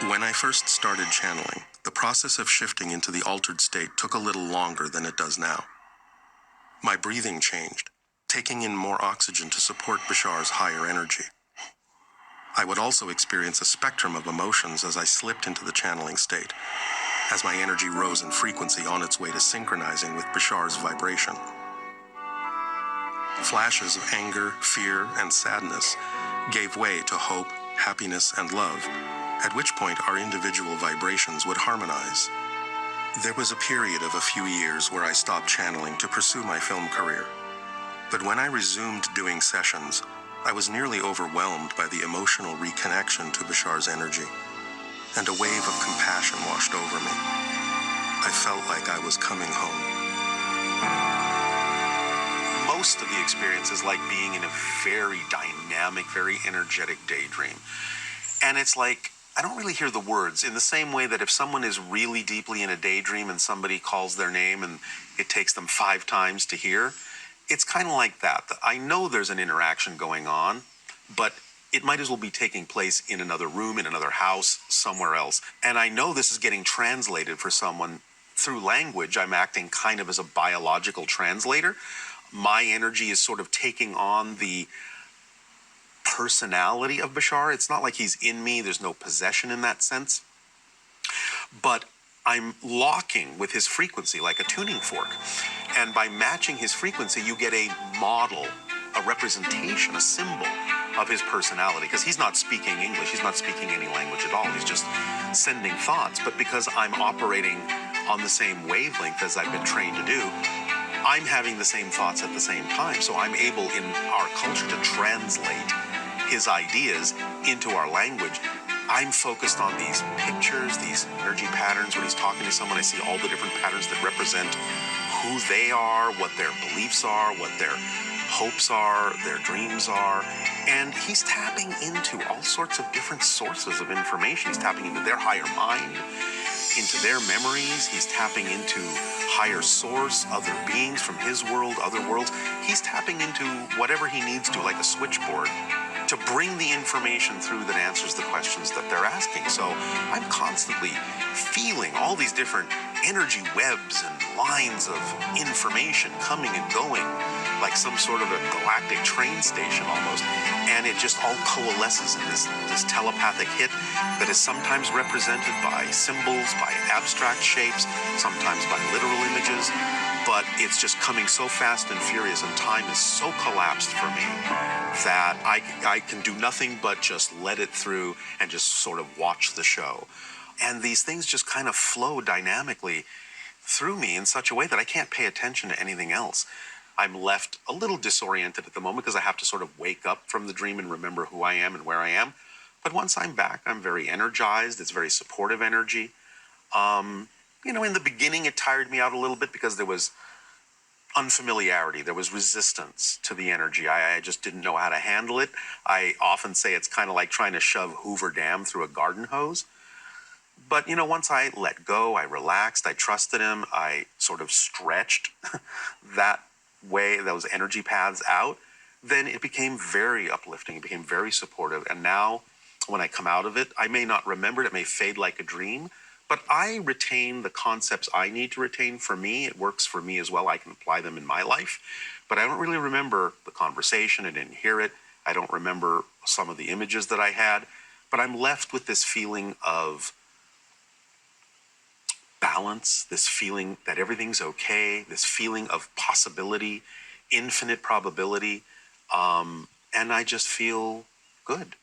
When I first started channeling, the process of shifting into the altered state took a little longer than it does now. My breathing changed, taking in more oxygen to support Bashar's higher energy. I would also experience a spectrum of emotions as I slipped into the channeling state, as my energy rose in frequency on its way to synchronizing with Bashar's vibration. Flashes of anger, fear, and sadness gave way to hope, happiness, and love, at which point our individual vibrations would harmonize. There was a period of a few years where I stopped channeling to pursue my film career. But when I resumed doing sessions, I was nearly overwhelmed by the emotional reconnection to Bashar's energy, and a wave of compassion washed over me. I felt like I was coming home. Most of the experience is like being in a very dynamic, very energetic daydream. And it's like, I don't really hear the words, in the same way that if someone is really deeply in a daydream and somebody calls their name and it takes them 5 times to hear, it's kind of like that. I know there's an interaction going on, but it might as well be taking place in another room, in another house, somewhere else. And I know this is getting translated for someone through language. I'm acting kind of as a biological translator. My energy is sort of taking on the personality of Bashar. It's not like he's in me. There's no possession in that sense. But I'm locking with his frequency like a tuning fork. And by matching his frequency, you get a model, a representation, a symbol of his personality. Because he's not speaking English. He's not speaking any language at all. He's just sending thoughts. But because I'm operating on the same wavelength as I've been trained to do, I'm having the same thoughts at the same time. So I'm able in our culture to translate his ideas into our language. I'm focused on these pictures, these energy patterns. When he's talking to someone, I see all the different patterns that represent who they are, what their beliefs are, what their hopes are, their dreams are. And he's tapping into all sorts of different sources of information. He's tapping into their higher mind, into their memories. He's tapping into higher source, other beings from his world, other worlds. He's tapping into whatever he needs to, like a switchboard, to bring the information through that answers the questions that they're asking. So I'm constantly feeling all these different energy webs and lines of information coming and going, like some sort of a galactic train station almost. And it just all coalesces in this telepathic hit that is sometimes represented by symbols, by abstract shapes, sometimes by literal images. But it's just coming so fast and furious, and time is so collapsed for me that I can do nothing but just let it through and just sort of watch the show. And these things just kind of flow dynamically through me in such a way that I can't pay attention to anything else. I'm left a little disoriented at the moment because I have to sort of wake up from the dream and remember who I am and where I am. But once I'm back, I'm very energized. It's very supportive energy. In the beginning, it tired me out a little bit because there was unfamiliarity. There was resistance to the energy. I just didn't know how to handle it. I often say it's kind of like trying to shove Hoover Dam through a garden hose. But, once I let go, I relaxed, I trusted him, I sort of stretched that way, those energy paths out, then it became very uplifting. It became very supportive. And now, when I come out of it, I may not remember it. It may fade like a dream. But I retain the concepts I need to retain for me. It works for me as well. I can apply them in my life. But I don't really remember the conversation. I didn't hear it. I don't remember some of the images that I had. But I'm left with this feeling of balance, this feeling that everything's okay, this feeling of possibility, infinite probability. And I just feel good.